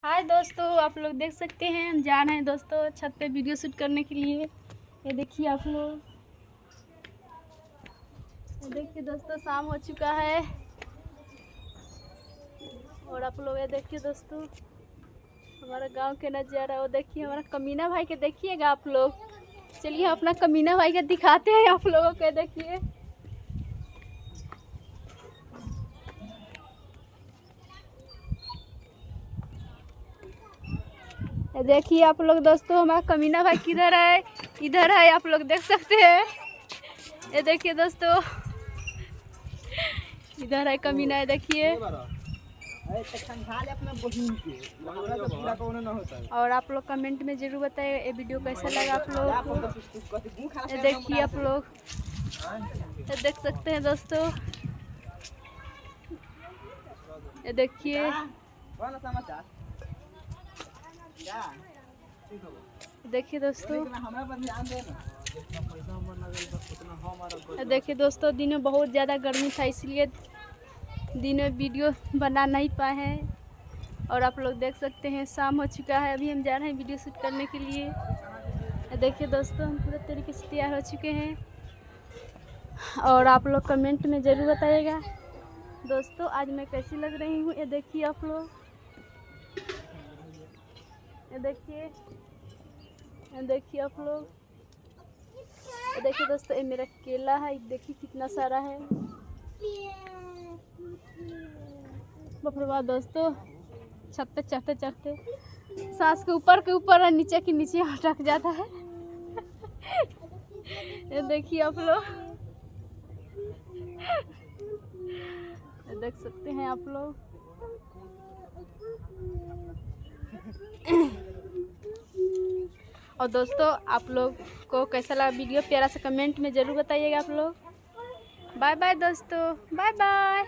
हाय दोस्तों, आप लोग देख सकते हैं हम जा रहे हैं दोस्तों छत पे वीडियो शूट करने के लिए। ये देखिए आप लोग, ये देखिए दोस्तों शाम हो चुका है और आप लोग ये देखिए दोस्तों हमारा गांव के नज़ारा। वो देखिए हमारा कमीना भाई के देखिएगा आप लोग। चलिए अपना कमीना भाई का दिखाते हैं आप लोगों को। देखिए देखिए आप लोग दोस्तों हमारा कमीना भाई किधर है, इधर है, आप लोग देख सकते हैं। ये देखिए दोस्तों इधर है कमीना, है देखिए। और आप लोग कमेंट में जरूर बताइए ये वीडियो कैसा लगा आप लोगों को। ये देखिए आप लोग, ये देख सकते हैं दोस्तों, ये देखिए देखिए दोस्तों, देखिए दोस्तों दिन में बहुत ज़्यादा गर्मी था इसलिए दिन में वीडियो बना नहीं पाए हैं। और आप लोग देख सकते हैं शाम हो चुका है, अभी हम जा रहे हैं वीडियो शूट करने के लिए। देखिए दोस्तों हम पूरे तरीके से तैयार हो चुके हैं और आप लोग कमेंट में ज़रूर बताइएगा दोस्तों आज मैं कैसी लग रही हूँ। ये देखिए आप लोग, ये देखिए, ये देखिए आप लोग, ये देखिए दोस्तों ये मेरा केला है, देखिए कितना सारा है। बाप रे बाप दोस्तों, छत पे चढ़ते चढ़ते सांस के ऊपर और नीचे के नीचे अटक जाता है। ये देखिए आप लोग, देख सकते हैं आप लोग। और दोस्तों आप लोग को कैसा लगा वीडियो, प्यारा सा कमेंट में ज़रूर बताइएगा आप लोग। बाय बाय दोस्तों, बाय बाय।